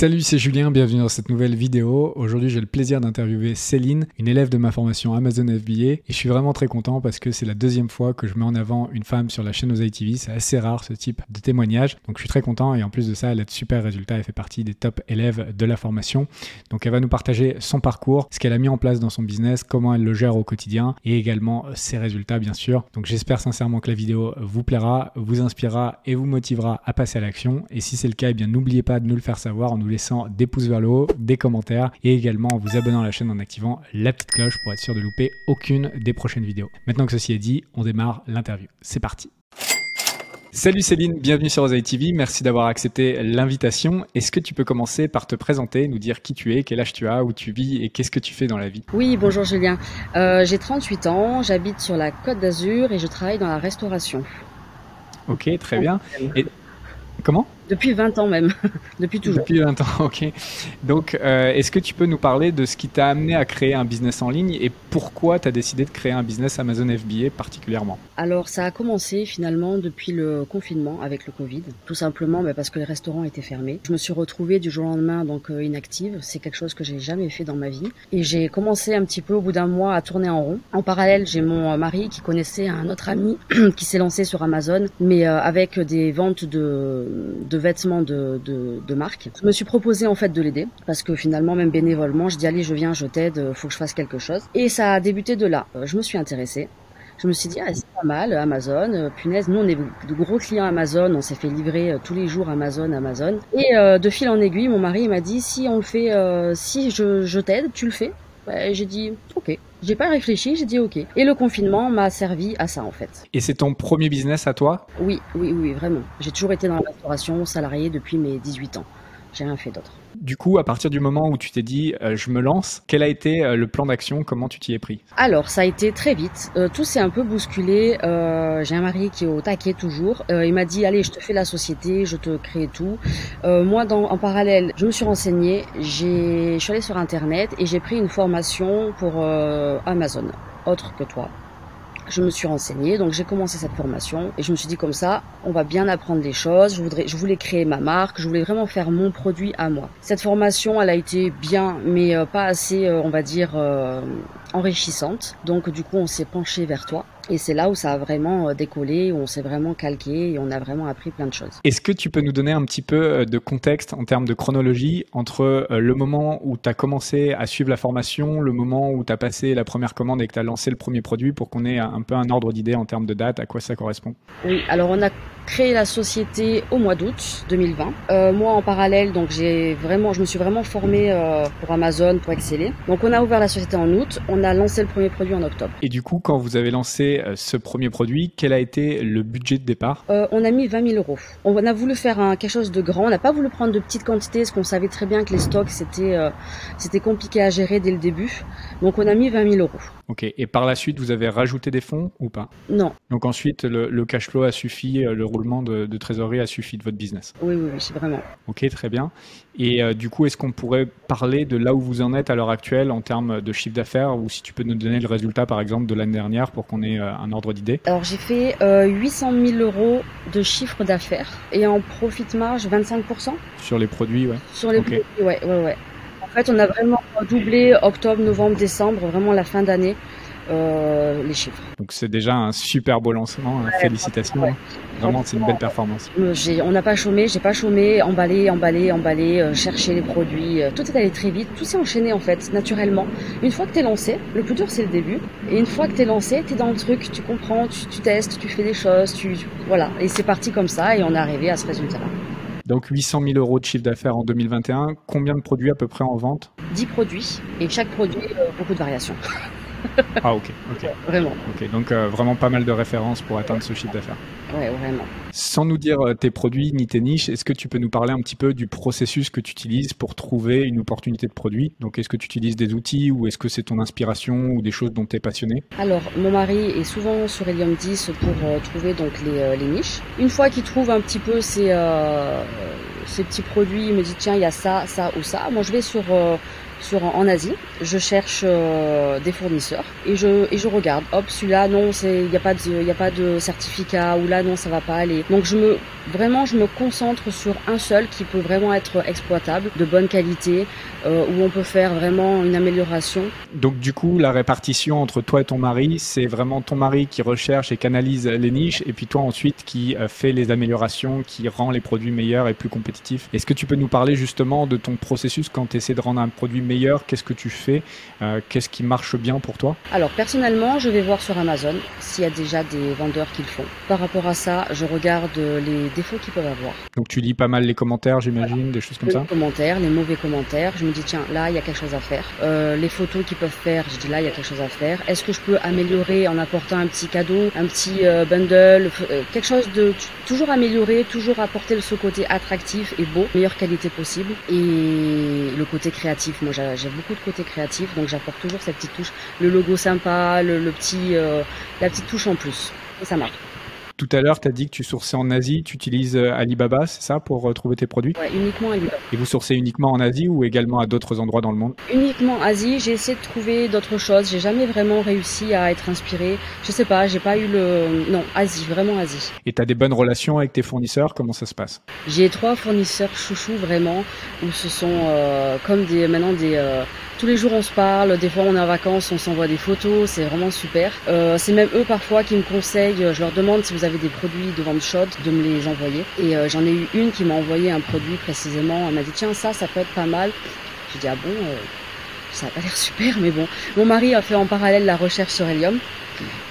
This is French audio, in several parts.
Salut, c'est Julien, bienvenue dans cette nouvelle vidéo. Aujourd'hui, j'ai le plaisir d'interviewer Céline, une élève de ma formation Amazon FBA. Et je suis vraiment très content parce que c'est la deuxième fois que je mets en avant une femme sur la chaîne Osaï TV. C'est assez rare ce type de témoignage. Donc je suis très content et en plus de ça, elle a de super résultats. Elle fait partie des top élèves de la formation. Donc elle va nous partager son parcours, ce qu'elle a mis en place dans son business, comment elle le gère au quotidien et également ses résultats bien sûr. Donc j'espère sincèrement que la vidéo vous plaira, vous inspirera et vous motivera à passer à l'action. Et si c'est le cas, eh bien n'oubliez pas de nous le faire savoir en nous laissant des pouces vers le haut, des commentaires et également en vous abonnant à la chaîne en activant la petite cloche pour être sûr de louper aucune des prochaines vidéos. Maintenant que ceci est dit, on démarre l'interview. C'est parti. Salut Céline, bienvenue sur Osaï TV, merci d'avoir accepté l'invitation. Est-ce que tu peux commencer par te présenter, nous dire qui tu es, quel âge tu as, où tu vis et qu'est-ce que tu fais dans la vie? Oui, bonjour Julien. J'ai 38 ans, j'habite sur la Côte d'Azur et je travaille dans la restauration. Ok, très bien. Et comment? Depuis 20 ans même, depuis toujours. Depuis 20 ans, ok. Donc, est-ce que tu peux nous parler de ce qui t'a amené à créer un business en ligne et pourquoi tu as décidé de créer un business Amazon FBA particulièrement? Alors, ça a commencé finalement depuis le confinement avec le Covid, tout simplement parce que les restaurants étaient fermés. Je me suis retrouvée du jour au lendemain donc inactive, c'est quelque chose que j'ai jamais fait dans ma vie. Et j'ai commencé un petit peu au bout d'un mois à tourner en rond. En parallèle, j'ai mon mari qui connaissait un autre ami qui s'est lancé sur Amazon, mais avec des ventes de vêtements de marque. Je me suis proposé en fait de l'aider parce que finalement même bénévolement je dis allez je viens, je t'aide, faut que je fasse quelque chose et ça a débuté de là. Je me suis intéressée. Je me suis dit, c'est pas mal, Amazon, punaise, nous on est de gros clients Amazon, on s'est fait livrer tous les jours Amazon. Et de fil en aiguille, mon mari m'a dit, si on le fait, si je t'aide, tu le fais. J'ai dit, ok. J'ai pas réfléchi, j'ai dit ok. Et le confinement m'a servi à ça en fait. Et c'est ton premier business à toi? Oui, vraiment. J'ai toujours été dans la restauration, salariée depuis mes 18 ans. J'ai rien fait d'autre. Du coup, à partir du moment où tu t'es dit je me lance, quel a été le plan d'action? Comment tu t'y es pris? Alors, ça a été très vite. Tout s'est un peu bousculé. J'ai un mari qui est au taquet toujours. Il m'a dit allez, je te fais la société, je te crée tout. Moi, en parallèle, je me suis renseignée. Je suis allée sur Internet et j'ai pris une formation pour Amazon, autre que toi. Je me suis renseignée, donc j'ai commencé cette formation et je me suis dit comme ça, on va bien apprendre les choses. Je voulais créer ma marque, je voulais vraiment faire mon produit à moi. Cette formation, elle a été bien, mais pas assez, on va dire, enrichissante. Donc du coup, on s'est penché vers toi. Et c'est là où ça a vraiment décollé, où on s'est vraiment calqué et on a vraiment appris plein de choses. Est-ce que tu peux nous donner un petit peu de contexte en termes de chronologie entre le moment où tu as commencé à suivre la formation, le moment où tu as passé la première commande et que tu as lancé le premier produit pour qu'on ait un peu un ordre d'idée en termes de date, à quoi ça correspond? Oui, alors on a créé la société au mois d'août 2020. Moi en parallèle, donc je me suis vraiment formée pour Amazon, pour exceller. Donc on a ouvert la société en août, on a lancé le premier produit en octobre. Et du coup, quand vous avez lancé ce premier produit, quel a été le budget de départ? On a mis 20 000 euros. On a voulu faire quelque chose de grand. On n'a pas voulu prendre de petites quantités parce qu'on savait très bien que les stocks c'était compliqué à gérer dès le début. Donc on a mis 20 000 euros. Ok. Et par la suite, vous avez rajouté des fonds ou pas? Non. Donc ensuite, le cash flow a suffi, le roulement de trésorerie a suffi de votre business? Oui, c'est vraiment. Ok, très bien. Et du coup, est-ce qu'on pourrait parler de là où vous en êtes à l'heure actuelle en termes de chiffre d'affaires ou si tu peux nous donner le résultat par exemple de l'année dernière pour qu'on ait un ordre d'idée? Alors j'ai fait 800 000 euros de chiffre d'affaires et en profit marge 25%. Sur les produits, ouais. Sur les produits, ouais. En fait, on a vraiment doublé octobre, novembre, décembre, vraiment la fin d'année. Les chiffres. Donc c'est déjà un super beau lancement, félicitations. Ouais. Vraiment, c'est une belle performance. On n'a pas chômé, j'ai pas chômé, emballé, chercher les produits, tout est allé très vite, tout s'est enchaîné en fait, naturellement. Une fois que t'es lancé, le plus dur c'est le début, et une fois que t'es lancé, t'es dans le truc, tu comprends, tu testes, tu fais des choses, voilà, et c'est parti comme ça, et on est arrivé à ce résultat-là. Donc 800 000 euros de chiffre d'affaires en 2021, combien de produits à peu près en vente? 10 produits, et chaque produit, beaucoup de variations. Ah ok. Ouais, vraiment. Ok, donc vraiment pas mal de références pour atteindre ce chiffre d'affaires. Ouais, vraiment. Sans nous dire tes produits ni tes niches, est-ce que tu peux nous parler un petit peu du processus que tu utilises pour trouver une opportunité de produit? Donc est-ce que tu utilises des outils ou est-ce que c'est ton inspiration ou des choses dont tu es passionné? Alors mon mari est souvent sur Helium 10 pour trouver donc les niches. Une fois qu'il trouve un petit peu ces petits produits, il me dit tiens il y a ça ou ça. Moi je vais en Asie, je cherche des fournisseurs et je regarde. Hop, celui-là non, il y a pas de certificat ou là non ça va pas aller. qualité. Donc vraiment je me concentre sur un seul qui peut vraiment être exploitable, de bonne qualité, où on peut faire vraiment une amélioration. Donc du coup, la répartition entre toi et ton mari, c'est vraiment ton mari qui recherche et canalise les niches, et puis toi ensuite qui fait les améliorations, qui rend les produits meilleurs et plus compétitifs. Est-ce que tu peux nous parler justement de ton processus quand tu essaies de rendre un produit meilleur? Qu'est-ce que tu fais? Qu'est-ce qui marche bien pour toi? Alors personnellement, je vais voir sur Amazon s'il y a déjà des vendeurs qui le font. Par rapport à ça, je regarde les défauts qu'ils peuvent avoir. Donc tu lis pas mal les commentaires, j'imagine, des choses comme ça? Les commentaires, les mauvais commentaires, je me dis tiens, là il y a quelque chose à faire. Les photos qu'ils peuvent faire, je dis là il y a quelque chose à faire. Est-ce que je peux améliorer en apportant un petit cadeau, un petit bundle, quelque chose de toujours améliorer, toujours apporter ce côté attractif et beau, meilleure qualité possible. Et le côté créatif, moi j'ai beaucoup de côté créatif, donc j'apporte toujours cette petite touche, le logo sympa, la petite touche en plus. Et ça marche. Tout à l'heure, tu as dit que tu sourçais en Asie, tu utilises Alibaba, c'est ça, pour trouver tes produits? Ouais, uniquement Alibaba. Et vous sourcez uniquement en Asie ou également à d'autres endroits dans le monde? Uniquement Asie, j'ai essayé de trouver d'autres choses, j'ai jamais vraiment réussi à être inspirée. Je sais pas, j'ai pas eu Non, Asie, vraiment Asie. Et tu as des bonnes relations avec tes fournisseurs, comment ça se passe? J'ai 3 fournisseurs chouchous vraiment, où ce sont comme tous les jours on se parle, des fois on est en vacances, on s'envoie des photos, c'est vraiment super. C'est même eux parfois qui me conseillent, je leur demande si vous avez des produits de vente chaude, de me les envoyer. Et j'en ai eu une qui m'a envoyé un produit précisément, elle m'a dit tiens ça peut être pas mal. J'ai dit ah bon, ça a pas l'air super mais bon. Mon mari a fait en parallèle la recherche sur Helium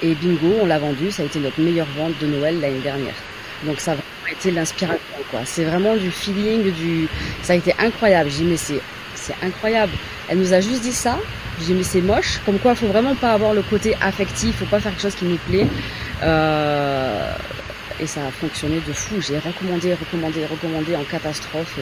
et bingo, on l'a vendu, ça a été notre meilleure vente de Noël l'année dernière. Donc ça a vraiment été l'inspiration quoi. C'est vraiment du feeling, ça a été incroyable. J'ai dit mais c'est incroyable. Elle nous a juste dit ça. J'ai dit mais c'est moche. Comme quoi, il faut vraiment pas avoir le côté affectif. Faut pas faire quelque chose qui nous plaît. Et ça a fonctionné de fou. J'ai recommandé en catastrophe.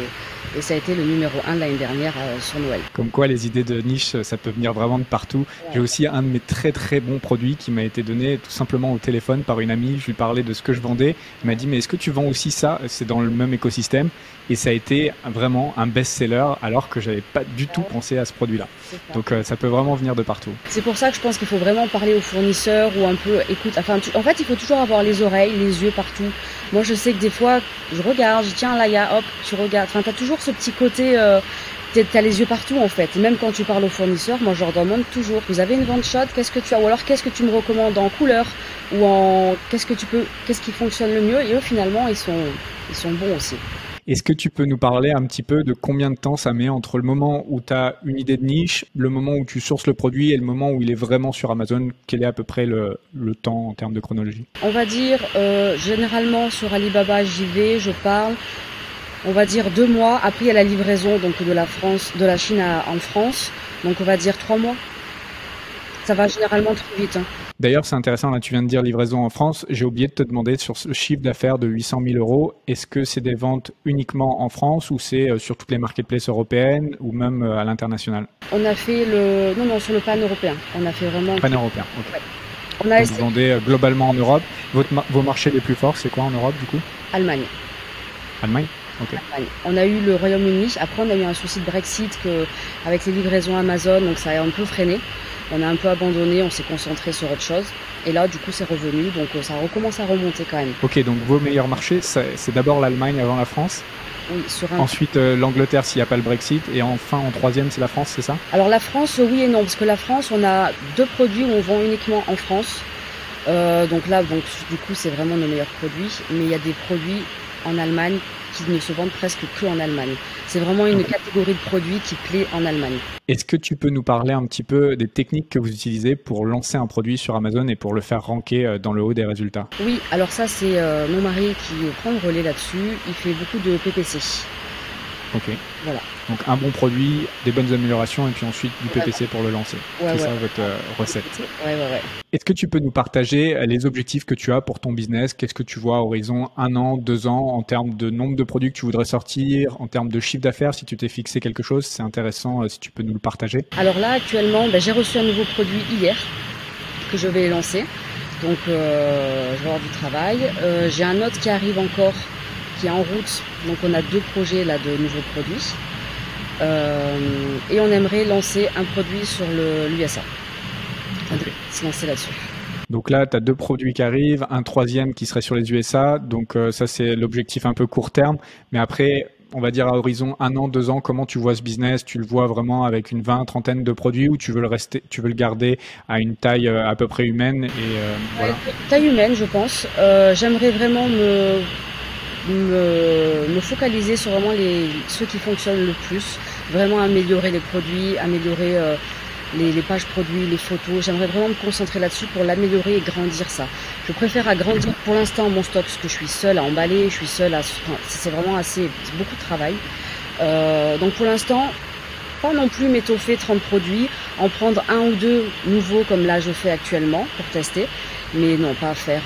Et ça a été le numéro 1 l'année dernière sur Noël. Comme quoi, les idées de niche, ça peut venir vraiment de partout. Ouais. J'ai aussi un de mes très très bons produits qui m'a été donné tout simplement au téléphone par une amie. Je lui parlais de ce que je vendais. Elle m'a dit mais est-ce que tu vends aussi ça? C'est dans le même écosystème. Et ça a été vraiment un best-seller alors que j'avais pas du tout pensé à ce produit-là. Donc ça peut vraiment venir de partout. C'est pour ça que je pense qu'il faut vraiment parler aux fournisseurs ou un peu écoute. En fait, il faut toujours avoir les oreilles, les yeux partout. Moi, je sais que des fois, je regarde, je dis tiens là, il y a hop, tu regardes. Enfin, t'as toujours ce petit côté. T'as les yeux partout en fait. Et même quand tu parles aux fournisseurs, moi je leur demande toujours vous avez une vente chaude, qu'est-ce que tu as? Ou alors qu'est-ce que tu me recommandes en couleur? Ou en qu'est-ce qui fonctionne le mieux? Et eux finalement ils sont bons aussi. Est-ce que tu peux nous parler un petit peu de combien de temps ça met entre le moment où tu as une idée de niche, le moment où tu sources le produit et le moment où il est vraiment sur Amazon? Quel est à peu près le temps en termes de chronologie? On va dire généralement sur Alibaba j'y vais, je parle. On va dire 2 mois. Après, il y a la livraison donc de la Chine en France. Donc, on va dire 3 mois. Ça va généralement très vite. Hein. D'ailleurs, c'est intéressant, là, tu viens de dire livraison en France. J'ai oublié de te demander sur ce chiffre d'affaires de 800 000 €, est-ce que c'est des ventes uniquement en France ou c'est sur toutes les marketplaces européennes ou même à l'international? On a fait Non, sur le pan européen. On a fait vraiment... Pan européen, ok. Ouais. On a vous vendez globalement en Europe. Vos marchés les plus forts, c'est quoi en Europe, du coup? Allemagne. Allemagne? Okay. On a eu le Royaume-Uni, après on a eu un souci de Brexit avec les livraisons Amazon, donc ça a un peu freiné. On a un peu abandonné, on s'est concentré sur autre chose. Et là, du coup, c'est revenu, donc ça recommence à remonter quand même. Ok, donc vos meilleurs marchés, c'est d'abord l'Allemagne avant la France? Oui, Ensuite, l'Angleterre s'il n'y a pas le Brexit. Et enfin, en troisième, c'est la France, c'est ça? Alors la France, oui et non, parce que la France, on a 2 produits où on vend uniquement en France. Donc du coup, c'est vraiment nos meilleurs produits. Mais il y a des produits en Allemagne qui ne se vendent presque que en Allemagne. C'est vraiment une catégorie de produits qui plaît en Allemagne. Est-ce que tu peux nous parler un petit peu des techniques que vous utilisez pour lancer un produit sur Amazon et pour le faire ranker dans le haut des résultats? Oui, alors ça c'est mon mari qui prend le relais là-dessus. Il fait beaucoup de PPC. Ok. Voilà. Donc un bon produit, des bonnes améliorations et puis ensuite du PPC pour le lancer. C'est ça votre recette. Ouais. Est-ce que tu peux nous partager les objectifs que tu as pour ton business? Qu'est-ce que tu vois à horizon 1 an, 2 ans en termes de nombre de produits que tu voudrais sortir, en termes de chiffre d'affaires? Si tu t'es fixé quelque chose, c'est intéressant si tu peux nous le partager. Alors là actuellement, j'ai reçu un nouveau produit hier que je vais lancer. Donc je vais avoir du travail. J'ai un autre qui arrive encore, qui est en route. Donc on a 2 projets là de nouveaux produits. Et on aimerait lancer un produit sur l'USA. Se lancer là-dessus. Donc là, tu as 2 produits qui arrivent, un troisième qui serait sur les USA. Donc ça, c'est l'objectif un peu court terme. Mais après, on va dire à horizon 1 an, 2 ans, comment tu vois ce business? Tu le vois vraiment avec une trentaine de produits ou tu veux le garder à une taille à peu près humaine et voilà. Taille humaine, je pense. J'aimerais vraiment me focaliser sur vraiment ceux qui fonctionnent le plus, vraiment améliorer les produits, améliorer les pages produits, les photos. J'aimerais vraiment me concentrer là-dessus pour l'améliorer et grandir ça. Je préfère agrandir pour l'instant mon stock parce que je suis seule à emballer, je suis seule à... Enfin, c'est vraiment c'est beaucoup de travail. Donc pour l'instant, pas non plus m'étoffer 30 produits, en prendre un ou deux nouveaux comme là je fais actuellement pour tester. Mais non, pas faire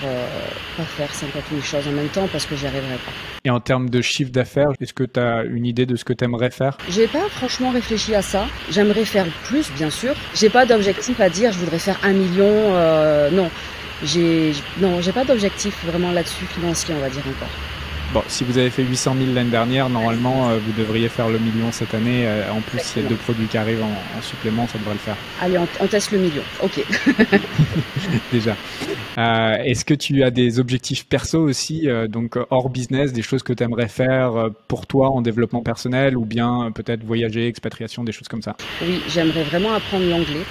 50 000 choses en même temps parce que j'y arriverai pas. Et en termes de chiffre d'affaires, est-ce que tu as une idée de ce que tu aimerais faire? J'ai pas franchement réfléchi à ça. J'aimerais faire plus, bien sûr. J'ai pas d'objectif à dire, je voudrais faire 1 million. Non, j'ai pas d'objectif vraiment là-dessus financier, on va dire encore. Bon, si vous avez fait 800 000 l'année dernière, normalement, vous devriez faire le million cette année. En plus, il y a 2 produits qui arrivent en supplément, ça devrait le faire. Allez, on teste le million. Ok. Déjà. Est-ce que tu as des objectifs perso aussi, donc hors business, des choses que tu aimerais faire pour toi en développement personnel ou bien peut-être voyager, expatriation, des choses comme ça? Oui, j'aimerais vraiment apprendre l'anglais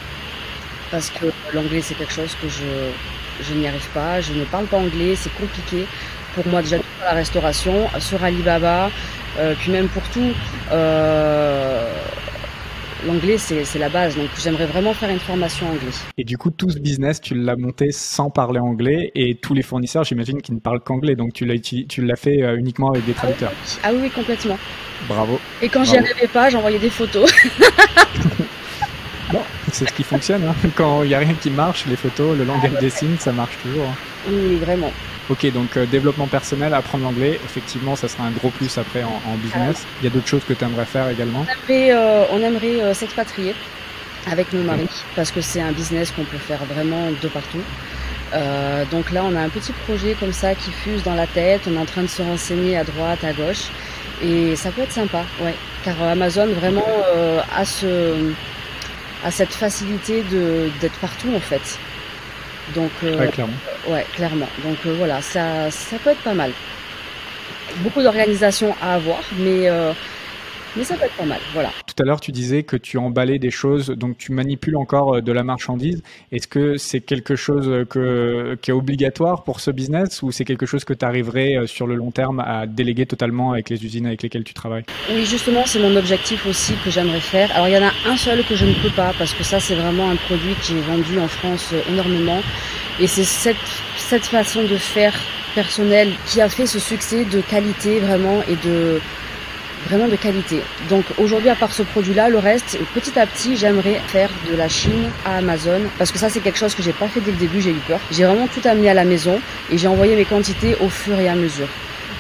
parce que l'anglais, c'est quelque chose que je n'y arrive pas. Je ne parle pas anglais, c'est compliqué. Pour moi, déjà, pour la restauration, sur Alibaba, puis même pour tout, l'anglais, c'est la base. Donc, j'aimerais vraiment faire une formation anglais. Et du coup, tout ce business, tu l'as monté sans parler anglais et tous les fournisseurs, j'imagine, qui ne parlent qu'anglais. Donc, tu l'as fait uniquement avec des traducteurs. Ah oui, complètement. Bravo. Et quand j'y arrivais pas, j'envoyais des photos. Bon, c'est ce qui fonctionne. Hein. Quand il n'y a rien qui marche, les photos, le langage des signes, ça marche toujours. Hein. Oui, vraiment. Ok, donc développement personnel, apprendre l'anglais, effectivement, ça sera un gros plus après en business. Il y a d'autres choses que tu aimerais faire également? On aimerait s'expatrier avec mon mari parce que c'est un business qu'on peut faire vraiment de partout. Donc là, on a un petit projet comme ça qui fuse dans la tête. On est en train de se renseigner à droite, à gauche. Et ça peut être sympa, ouais. Car Amazon vraiment a cette facilité d'être partout en fait. Donc, ouais, clairement. Ouais, clairement. Donc voilà, ça peut être pas mal. Beaucoup d'organisations à avoir, mais ça peut être pas mal, voilà. Tout à l'heure, tu disais que tu emballais des choses, donc tu manipules encore de la marchandise. Est-ce que c'est quelque chose qui est obligatoire pour ce business ou c'est quelque chose que tu arriverais sur le long terme à déléguer totalement avec les usines avec lesquelles tu travailles? Oui, justement, c'est mon objectif aussi que j'aimerais faire. Alors, il y en a un seul que je ne peux pas parce que ça, c'est vraiment un produit que j'ai vendu en France énormément. Et c'est cette façon de faire personnelle qui a fait ce succès de qualité vraiment et vraiment de qualité. Donc aujourd'hui, à part ce produit-là, le reste, petit à petit, j'aimerais faire de la Chine à Amazon parce que ça, c'est quelque chose que j'ai pas fait dès le début, j'ai eu peur. J'ai vraiment tout amené à la maison et j'ai envoyé mes quantités au fur et à mesure.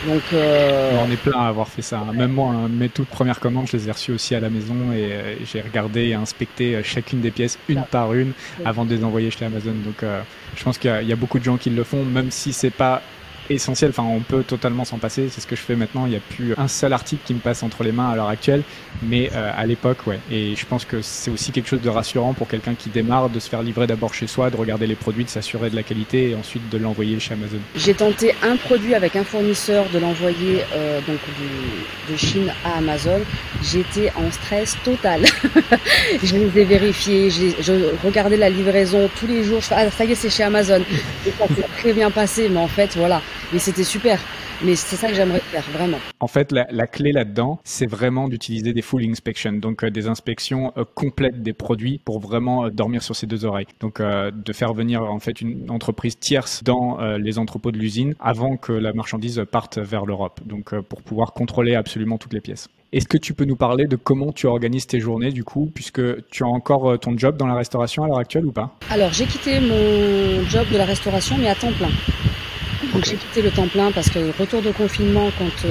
Donc on est plein à avoir fait ça. Même moi, hein, mes toutes premières commandes, je les ai reçues aussi à la maison et j'ai regardé et inspecté chacune des pièces une par une avant de les envoyer chez Amazon. Donc je pense qu'il y a beaucoup de gens qui le font, même si c'est pas essentiel, enfin on peut totalement s'en passer, c'est ce que je fais maintenant, il n'y a plus un seul article qui me passe entre les mains à l'heure actuelle, mais à l'époque, ouais, et je pense que c'est aussi quelque chose de rassurant pour quelqu'un qui démarre, de se faire livrer d'abord chez soi, de regarder les produits, de s'assurer de la qualité et ensuite de l'envoyer chez Amazon. J'ai tenté un produit avec un fournisseur de l'envoyer donc de Chine à Amazon, j'étais en stress total. Je les ai vérifiés, je regardais la livraison tous les jours, je fais, ah ça y est c'est chez Amazon, et ça s'est très bien passé, mais en fait voilà. Mais c'était super. Mais c'est ça que j'aimerais faire, vraiment. En fait, la clé là-dedans, c'est vraiment d'utiliser des full inspections, donc des inspections complètes des produits pour vraiment dormir sur ses deux oreilles. Donc, de faire venir en fait une entreprise tierce dans les entrepôts de l'usine avant que la marchandise parte vers l'Europe. Donc, pour pouvoir contrôler absolument toutes les pièces. Est-ce que tu peux nous parler de comment tu organises tes journées du coup, puisque tu as encore ton job dans la restauration à l'heure actuelle ou pas? Alors, j'ai quitté mon job de la restauration, mais à temps plein. Donc j'ai quitté le temps plein parce que retour de confinement quand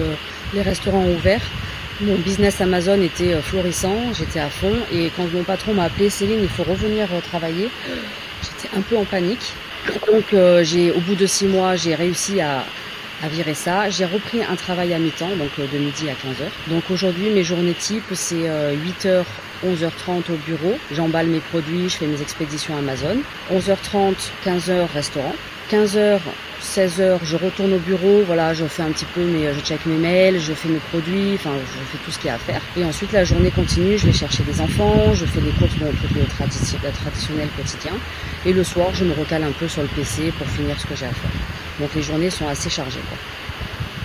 les restaurants ont ouvert, mon business Amazon était florissant, j'étais à fond et quand mon patron m'a appelé, Céline, il faut revenir travailler, j'étais un peu en panique. Donc au bout de 6 mois, j'ai réussi à virer ça. J'ai repris un travail à mi-temps, donc de midi à 15h. Donc aujourd'hui, mes journées type, c'est 8h 11h30 au bureau, j'emballe mes produits, je fais mes expéditions Amazon. 11h30, 15h restaurant. 15h, 16h, je retourne au bureau, voilà, je fais un petit peu, je check mes mails, je fais mes produits, enfin, je fais tout ce qu'il y a à faire. Et ensuite, la journée continue, je vais chercher des enfants, je fais les courses, le traditionnel quotidien. Et le soir, je me recale un peu sur le PC pour finir ce que j'ai à faire. Donc les journées sont assez chargées, quoi.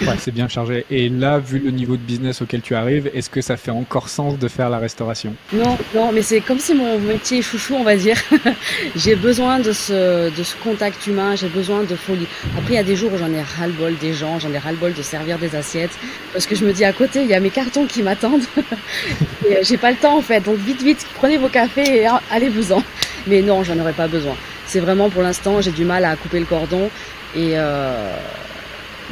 Ouais, c'est bien chargé. Et là, vu le niveau de business auquel tu arrives, est-ce que ça fait encore sens de faire la restauration? Non, non, mais c'est comme c'est mon métier chouchou, on va dire. J'ai besoin de ce contact humain, j'ai besoin de folie. Après, il y a des jours où j'en ai ras-le-bol des gens, j'en ai ras-le-bol de servir des assiettes, parce que je me dis à côté, il y a mes cartons qui m'attendent. Et j'ai pas le temps, en fait. Donc, vite, vite, prenez vos cafés et allez-vous-en. Mais non, j'en aurais pas besoin. C'est vraiment, pour l'instant, j'ai du mal à couper le cordon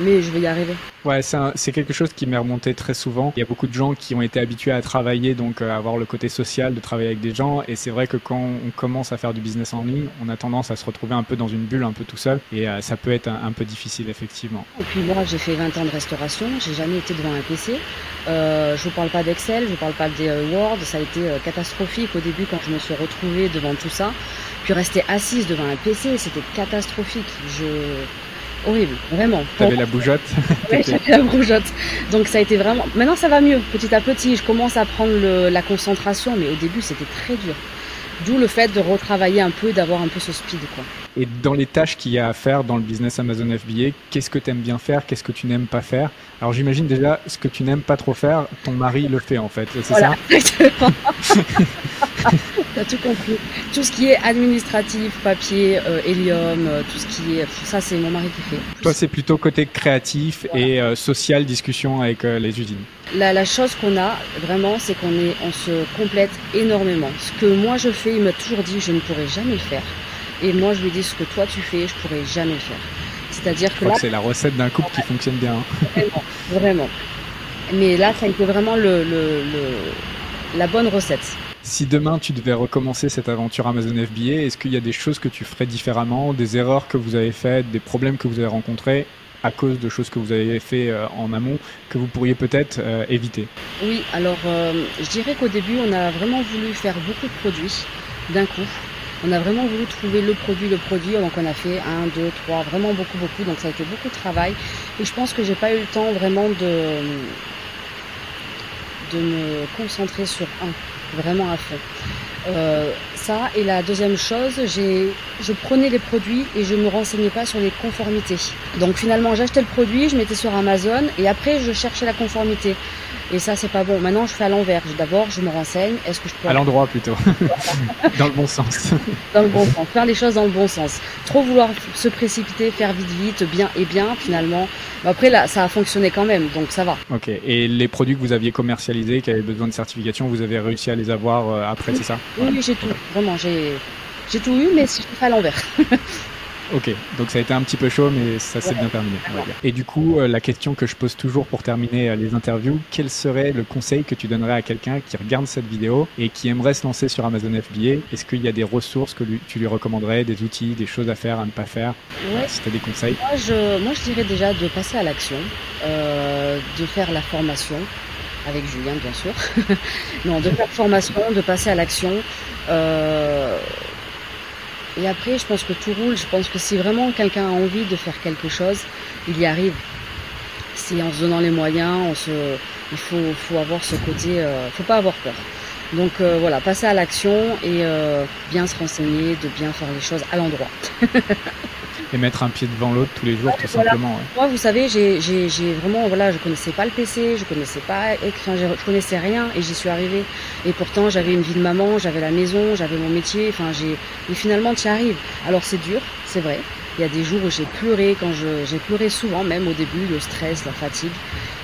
mais je vais y arriver. Ouais, c'est quelque chose qui m'est remonté très souvent. Il y a beaucoup de gens qui ont été habitués à travailler, donc à avoir le côté social de travailler avec des gens. Et c'est vrai que quand on commence à faire du business en ligne, on a tendance à se retrouver un peu dans une bulle, un peu tout seul. Et ça peut être un peu difficile, effectivement. Et puis moi, j'ai fait 20 ans de restauration. J'ai jamais été devant un PC. Je vous parle pas d'Excel, je vous parle pas des Word. Ça a été catastrophique au début quand je me suis retrouvée devant tout ça. Puis rester assise devant un PC, c'était catastrophique. Horrible, vraiment. T'avais la bougeotte? Oui, j'avais la bougeotte. Donc ça a été vraiment... Maintenant ça va mieux, petit à petit. Je commence à prendre la concentration, mais au début c'était très dur. D'où le fait de retravailler un peu, d'avoir un peu ce speed, quoi. Et dans les tâches qu'il y a à faire dans le business Amazon FBA, qu'est-ce que tu aimes bien faire? Qu'est-ce que tu n'aimes pas faire? Alors j'imagine déjà, ce que tu n'aimes pas trop faire, ton mari le fait en fait, c'est voilà, ça? Exactement. T'as tout compris. Tout ce qui est administratif, papier, hélium, tout ce qui est... Ça, c'est mon mari qui fait. Toi, c'est plutôt côté créatif et social, discussion avec les usines. La chose qu'on a, vraiment, c'est on se complète énormément. Ce que moi je fais, il m'a toujours dit, je ne pourrai jamais le faire. Et moi, je lui dis, ce que toi tu fais, je pourrai jamais le faire. C'est-à-dire que là... c'est la recette d'un couple qui fonctionne bien. Vraiment, vraiment. Mais là, ça a été vraiment la bonne recette. Si demain tu devais recommencer cette aventure Amazon FBA, est-ce qu'il y a des choses que tu ferais différemment, des erreurs que vous avez faites, des problèmes que vous avez rencontrés à cause de choses que vous avez fait en amont que vous pourriez peut-être éviter? Oui, alors je dirais qu'au début, on a vraiment voulu faire beaucoup de produits d'un coup. On a vraiment voulu trouver le produit, donc on a fait 1, 2, 3, vraiment beaucoup, donc ça a été beaucoup de travail. Et je pense que j'ai pas eu le temps vraiment de me concentrer sur vraiment à fond. Ça, et la deuxième chose, je prenais les produits et je me renseignais pas sur les conformités. Donc finalement, j'achetais le produit, je mettais sur Amazon et après je cherchais la conformité. Et ça, c'est pas bon. Maintenant, je fais à l'envers. D'abord, je me renseigne. Est-ce que je peux... À l'endroit, plutôt. Dans le bon sens. Dans le bon sens. Faire les choses dans le bon sens. Trop vouloir se précipiter, faire vite, bien, finalement. Mais après, là, ça a fonctionné quand même, donc ça va. Ok. Et les produits que vous aviez commercialisés, qui avaient besoin de certification, vous avez réussi à les avoir après, c'est ça? Oui, j'ai tout. Vraiment, j'ai tout eu, mais je le fais à l'envers. Ok, donc ça a été un petit peu chaud, mais ça s'est bien terminé, on va dire. Et du coup, la question que je pose toujours pour terminer les interviews, quel serait le conseil que tu donnerais à quelqu'un qui regarde cette vidéo et qui aimerait se lancer sur Amazon FBA? Est-ce qu'il y a des ressources que tu lui recommanderais, des outils, des choses à faire, à ne pas faire? Ouais. Si tu as des conseils. Moi, je dirais déjà de passer à l'action, de faire la formation, avec Julien, bien sûr. Non, de faire formation, de passer à l'action. Et après, je pense que tout roule. Je pense que si vraiment quelqu'un a envie de faire quelque chose, il y arrive. C'est en se donnant les moyens, il faut avoir ce côté, faut pas avoir peur. Donc voilà, passer à l'action et bien se renseigner, de bien faire les choses à l'endroit. Et mettre un pied devant l'autre tous les jours, tout simplement. Ouais. Moi, vous savez, j'ai vraiment, voilà, je connaissais pas le PC, je connaissais pas écrire, je connaissais rien et j'y suis arrivée. Et pourtant, j'avais une vie de maman, j'avais la maison, j'avais mon métier, et finalement, tu y arrives. Alors, c'est dur, c'est vrai. Il y a des jours où j'ai pleuré, j'ai pleuré souvent, même au début, le stress, la fatigue.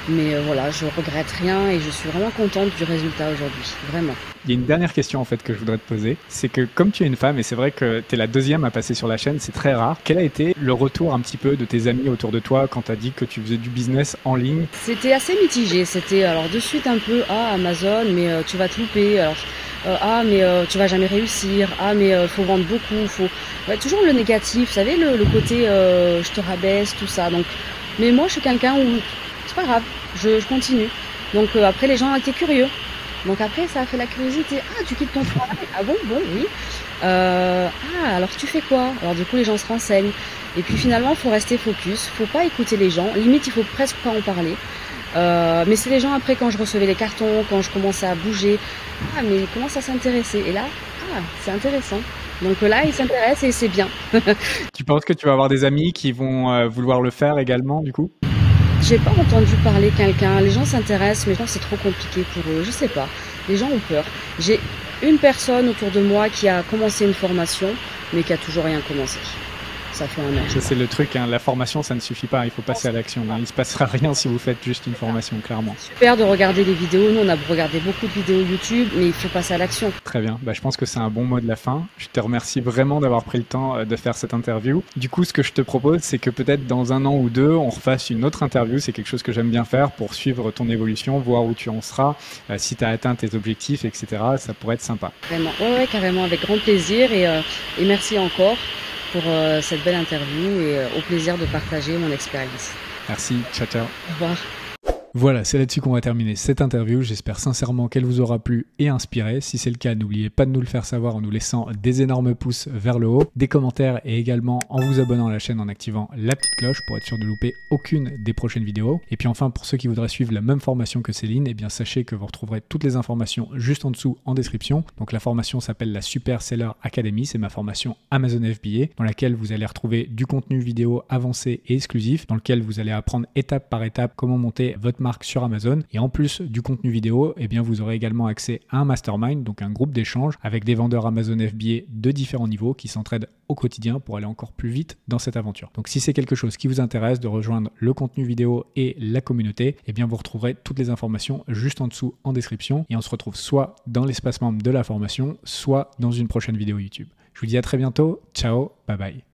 Mais voilà, je regrette rien et je suis vraiment contente du résultat aujourd'hui, vraiment. Il y a une dernière question en fait que je voudrais te poser, c'est que comme tu es une femme et c'est vrai que tu es la deuxième à passer sur la chaîne, c'est très rare, quel a été le retour un petit peu de tes amis autour de toi quand tu as dit que tu faisais du business en ligne? C'était assez mitigé, c'était alors de suite un peu Amazon, mais tu vas te louper, alors mais tu vas jamais réussir, mais faut vendre beaucoup, toujours le négatif, vous savez, le côté je te rabaisse, tout ça. Donc, mais moi je suis quelqu'un où c'est pas grave, je continue. Donc après les gens étaient curieux. Donc après, ça a fait la curiosité. Ah, tu quittes ton travail? Ah bon, bon, oui. Alors tu fais quoi? Alors du coup, les gens se renseignent. Et puis finalement, il faut rester focus, faut pas écouter les gens. Limite, il faut presque pas en parler. Mais c'est les gens après, quand je recevais les cartons, quand je commençais à bouger, ah mais ils commencent à s'intéresser. Et là, ah c'est intéressant. Donc là, ils s'intéressent et c'est bien. Tu penses que tu vas avoir des amis qui vont vouloir le faire également, du coup? J'ai pas entendu parler quelqu'un. Les gens s'intéressent, mais je pense que c'est trop compliqué pour eux. Je sais pas. Les gens ont peur. J'ai une personne autour de moi qui a commencé une formation, mais qui a toujours rien commencé. Ça fait 1 an. Ça, c'est le truc, hein. La formation, ça ne suffit pas, il faut passer à l'action. Il ne se passera rien si vous faites juste une formation, clairement. Super de regarder les vidéos. Nous, on a regardé beaucoup de vidéos YouTube, mais il faut passer à l'action. Très bien, je pense que c'est un bon mot de la fin. Je te remercie vraiment d'avoir pris le temps de faire cette interview. Du coup, ce que je te propose, c'est que peut-être dans 1 an ou 2, on refasse une autre interview. C'est quelque chose que j'aime bien faire pour suivre ton évolution, voir où tu en seras, si tu as atteint tes objectifs, etc. Ça pourrait être sympa. Vraiment, ouais, carrément, avec grand plaisir. Et merci encore pour cette belle interview et au plaisir de partager mon expérience. Merci, ciao, ciao. Au revoir. Voilà, c'est là-dessus qu'on va terminer cette interview. J'espère sincèrement qu'elle vous aura plu et inspiré. Si c'est le cas, n'oubliez pas de nous le faire savoir en nous laissant des énormes pouces vers le haut, des commentaires et également en vous abonnant à la chaîne en activant la petite cloche pour être sûr de louper aucune des prochaines vidéos. Et puis enfin, pour ceux qui voudraient suivre la même formation que Céline, eh bien sachez que vous retrouverez toutes les informations juste en dessous en description. Donc la formation s'appelle la Super Seller Academy, c'est ma formation Amazon FBA dans laquelle vous allez retrouver du contenu vidéo avancé et exclusif, dans lequel vous allez apprendre étape par étape comment monter votre marque sur Amazon. Et en plus du contenu vidéo, eh bien vous aurez également accès à un mastermind, donc un groupe d'échange avec des vendeurs Amazon FBA de différents niveaux qui s'entraident au quotidien pour aller encore plus vite dans cette aventure. Donc si c'est quelque chose qui vous intéresse de rejoindre le contenu vidéo et la communauté, eh bien vous retrouverez toutes les informations juste en dessous en description et on se retrouve soit dans l'espace membre de la formation, soit dans une prochaine vidéo YouTube. Je vous dis à très bientôt, ciao, bye bye.